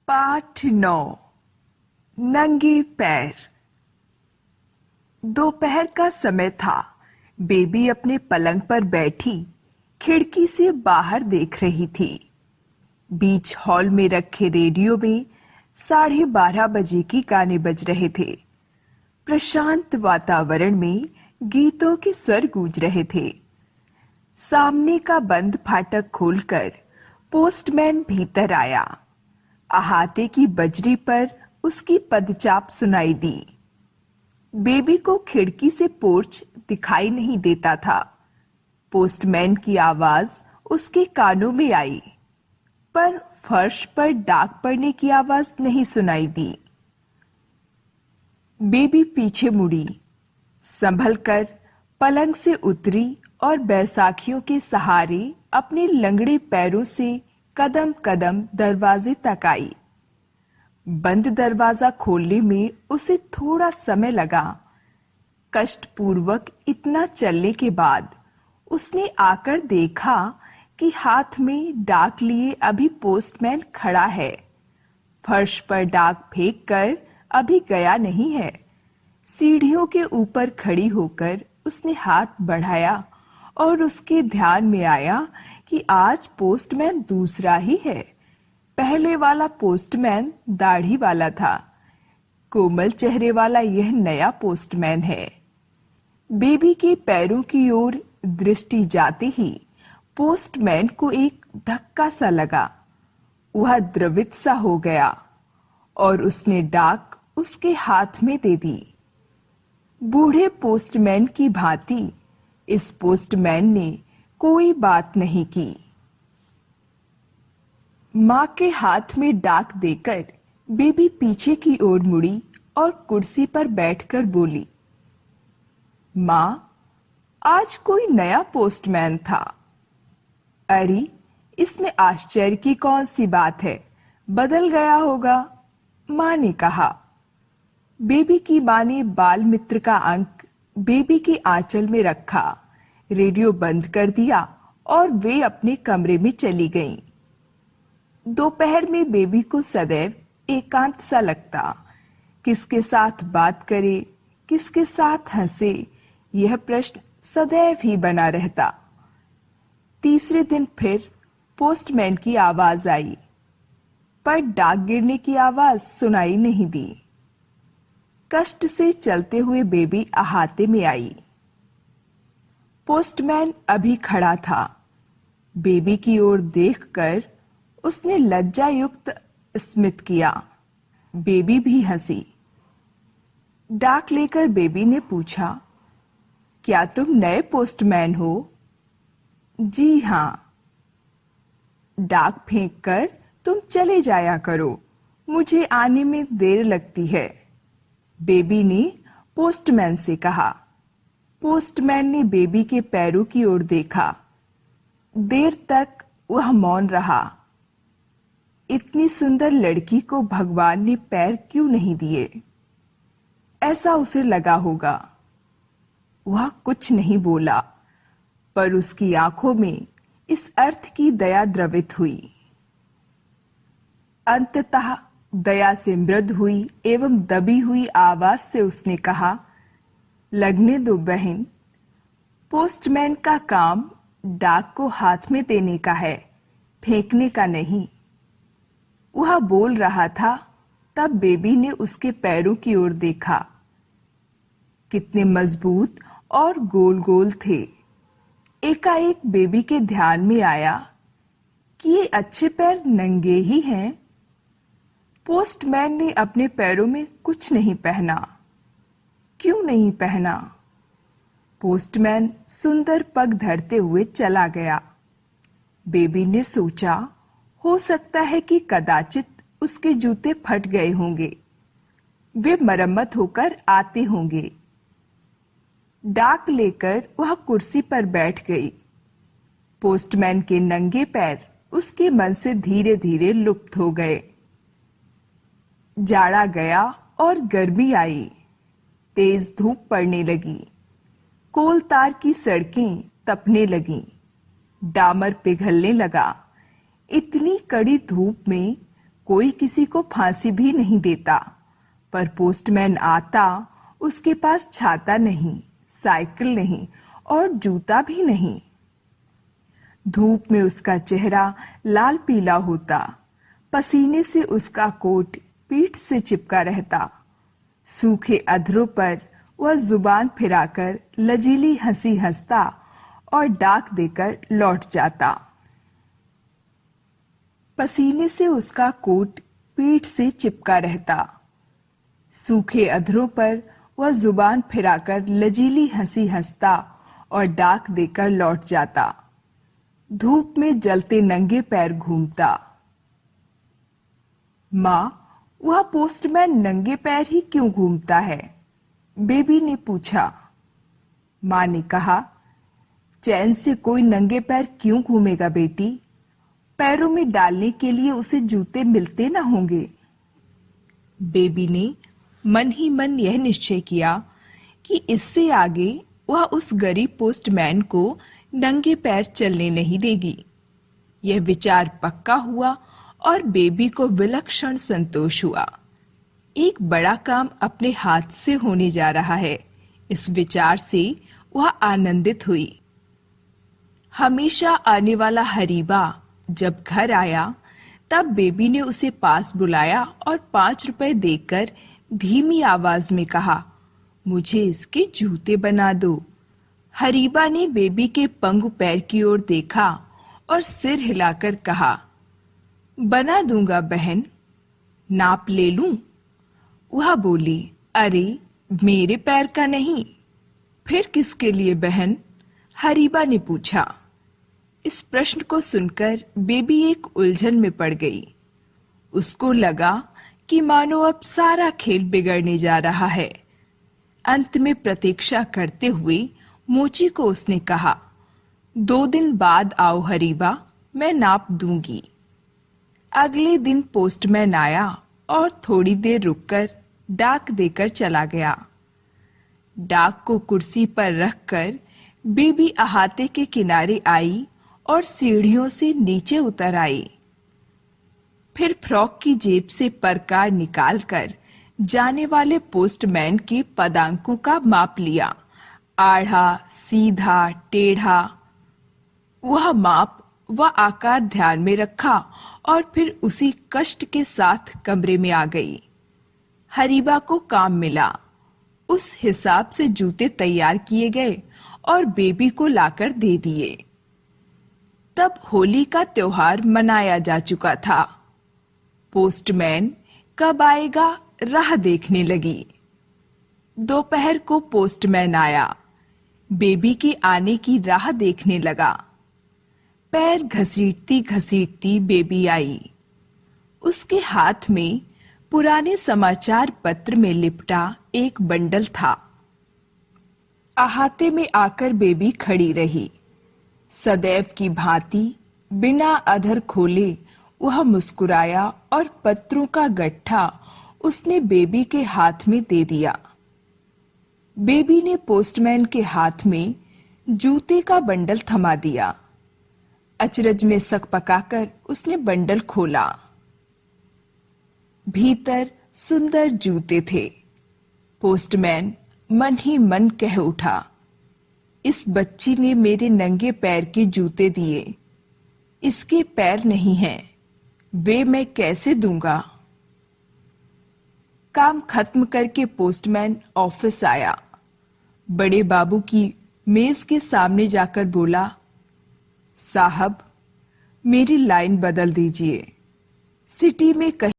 पाठ 9 नंगे पैर। दोपहर का समय था। बेबी अपने पलंग पर बैठी खिड़की से बाहर देख रही थी। बीच हॉल में रखे रेडियो में 12:30 बजे के गाने बज रहे थे। प्रशांत वातावरण में गीतों के स्वर गूंज रहे थे। सामने का बंद फाटक खोलकर पोस्टमैन भीतर आया। अहाते की बजरी पर उसकी पदचाप सुनाई दी। बेबी को खिड़की से पोर्च दिखाई नहीं देता था। पोस्टमैन की आवाज उसके कानों में आई, पर फर्श पर डाक पड़ने की आवाज नहीं सुनाई दी। बेबी पीछे मुड़ी, संभलकर पलंग से उतरी और बैसाखियों के सहारे अपने लंगड़े पैरों से कदम कदम दरवाजे तक आई। बंद दरवाजा खोलने में उसे थोड़ा समय लगा। कष्टपूर्वक इतना चलने के बाद उसने आकर देखा कि हाथ में डाक लिए अभी पोस्टमैन खड़ा है। फर्श पर डाक फेंक कर अभी गया नहीं है। सीढ़ियों के ऊपर खड़ी होकर उसने हाथ बढ़ाया और उसके ध्यान में आया कि आज पोस्टमैन दूसरा ही है। पहले वाला पोस्टमैन दाढ़ी वाला था। कोमल चेहरे वाला यह नया पोस्टमैन है। बेबी के पैरों की ओर दृष्टि जाते ही पोस्टमैन को एक धक्का सा लगा। वह द्रवित सा हो गया और उसने डाक उसके हाथ में दे दी। बूढ़े पोस्टमैन की भांति इस पोस्टमैन ने कोई बात नहीं की। मां के हाथ में डाक देकर बेबी पीछे की ओर मुड़ी और कुर्सी पर बैठकर बोली, मां, आज कोई नया पोस्टमैन था। अरे, इसमें आश्चर्य की कौन सी बात है, बदल गया होगा, मां ने कहा। बेबी की मां ने बाल मित्र का अंक बेबी के आंचल में रखा, रेडियो बंद कर दिया और वे अपने कमरे में चली गईं। दोपहर में बेबी को सदैव एकांत सा लगता। किसके साथ बात करे, किसके साथ हंसे, यह प्रश्न सदैव ही बना रहता। तीसरे दिन फिर पोस्टमैन की आवाज आई, पर डाक गिरने की आवाज सुनाई नहीं दी। कष्ट से चलते हुए बेबी अहाते में आई। पोस्टमैन अभी खड़ा था। बेबी की ओर देखकर उसने लज्जायुक्त स्मित किया। बेबी भी हंसी। डाक लेकर बेबी ने पूछा, क्या तुम नए पोस्टमैन हो? जी हां। डाक फेंककर तुम चले जाया करो, मुझे आने में देर लगती है, बेबी ने पोस्टमैन से कहा। पोस्टमैन ने बेबी के पैरों की ओर देखा। देर तक वह मौन रहा। इतनी सुंदर लड़की को भगवान ने पैर क्यों नहीं दिए, ऐसा उसे लगा होगा। वह कुछ नहीं बोला, पर उसकी आंखों में इस अर्थ की दया द्रवित हुई। अंततः दया से मृदु हुई एवं दबी हुई आवाज से उसने कहा, लगने दो बहन, पोस्टमैन का काम डाक को हाथ में देने का है, फेंकने का नहीं। वह बोल रहा था, तब बेबी ने उसके पैरों की ओर देखा। कितने मजबूत और गोल गोल थे। एकाएक बेबी के ध्यान में आया कि ये अच्छे पैर नंगे ही हैं। पोस्टमैन ने अपने पैरों में कुछ नहीं पहना। क्यों नहीं पहना? पोस्टमैन सुंदर पग धरते हुए चला गया। बेबी ने सोचा, हो सकता है कि कदाचित उसके जूते फट गए होंगे, वे मरम्मत होकर आते होंगे। डाक लेकर वह कुर्सी पर बैठ गई। पोस्टमैन के नंगे पैर उसके मन से धीरे धीरे लुप्त हो गए। जाड़ा गया और गर्मी आई। तेज धूप पड़ने लगी। कोलतार की सड़कें तपने लगीं। डामर पिघलने लगा। इतनी कड़ी धूप में कोई किसी को फांसी भी नहीं देता, पर पोस्टमैन आता, उसके पास छाता नहीं, साइकिल नहीं और जूता भी नहीं। धूप में उसका चेहरा लाल पीला होता, पसीने से उसका कोट पीठ से चिपका रहता। सूखे अधरों पर वह जुबान फिराकर लजीली हंसी हंसता और डाक देकर लौट जाता। पसीने से उसका कोट पीठ से चिपका रहता। सूखे अधरों पर वह जुबान फिराकर लजीली हंसी हंसता और डाक देकर लौट जाता। धूप में जलते नंगे पैर घूमता। माँ, वह पोस्टमैन नंगे पैर ही क्यों घूमता है? बेबी ने पूछा। माँ ने कहा, चैन से कोई नंगे पैर क्यों घूमेगा बेटी? पैरों में डालने के लिए उसे जूते मिलते न होंगे। बेबी ने मन ही मन यह निश्चय किया कि इससे आगे वह उस गरीब पोस्टमैन को नंगे पैर चलने नहीं देगी। यह विचार पक्का हुआ और बेबी को विलक्षण संतोष हुआ। एक बड़ा काम अपने हाथ से होने जा रहा है, इस विचार से वह आनंदित हुई। हमेशा आने वाला हरीबा जब घर आया, तब बेबी ने उसे पास बुलाया और 5 रुपए देकर धीमी आवाज में कहा, मुझे इसके जूते बना दो। हरीबा ने बेबी के पंगु पैर की ओर देखा और सिर हिलाकर कहा, बना दूंगा बहन, नाप ले लूं? वह बोली, अरे मेरे पैर का नहीं। फिर किसके लिए बहन? हरीबा ने पूछा। इस प्रश्न को सुनकर बेबी एक उलझन में पड़ गई। उसको लगा कि मानो अब सारा खेल बिगड़ने जा रहा है। अंत में प्रतीक्षा करते हुए मोची को उसने कहा, 2 दिन बाद आओ हरीबा, मैं नाप दूंगी। अगले दिन पोस्टमैन आया और थोड़ी देर रुककर डाक देकर चला गया। डाक को कुर्सी पर रखकर बेबी अहाते के किनारे आई और सीढ़ियों से नीचे उतर आई। फिर फ्रॉक की जेब से परकार निकालकर जाने वाले पोस्टमैन के पदांकों का माप लिया। आढ़ा, सीधा, टेढ़ा। वह माप व आकार ध्यान में रखा और फिर उसी कष्ट के साथ कमरे में आ गई। हरीबा को काम मिला। उस हिसाब से जूते तैयार किए गए और बेबी को लाकर दे दिए। तब होली का त्योहार मनाया जा चुका था। पोस्टमैन कब आएगा राह देखने लगी। दोपहर को पोस्टमैन आया। बेबी के आने की राह देखने लगा। पैर घसीटती घसीटती बेबी आई। उसके हाथ में पुराने समाचार पत्र में लिपटा एक बंडल था। अहाते में आकर बेबी खड़ी रही। सदैव की भांति बिना अधर खोले वह मुस्कुराया और पत्रों का गट्ठा उसने बेबी के हाथ में दे दिया। बेबी ने पोस्टमैन के हाथ में जूते का बंडल थमा दिया। अचरज में सक पकाकर उसने बंडल खोला। भीतर सुंदर जूते थे। पोस्टमैन मन ही मन कह उठा, इस बच्ची ने मेरे नंगे पैर के जूते दिए। इसके पैर नहीं हैं, वे मैं कैसे दूंगा? काम खत्म करके पोस्टमैन ऑफिस आया। बड़े बाबू की मेज के सामने जाकर बोला, साहब, मेरी लाइन बदल दीजिए। सिटी में कहीं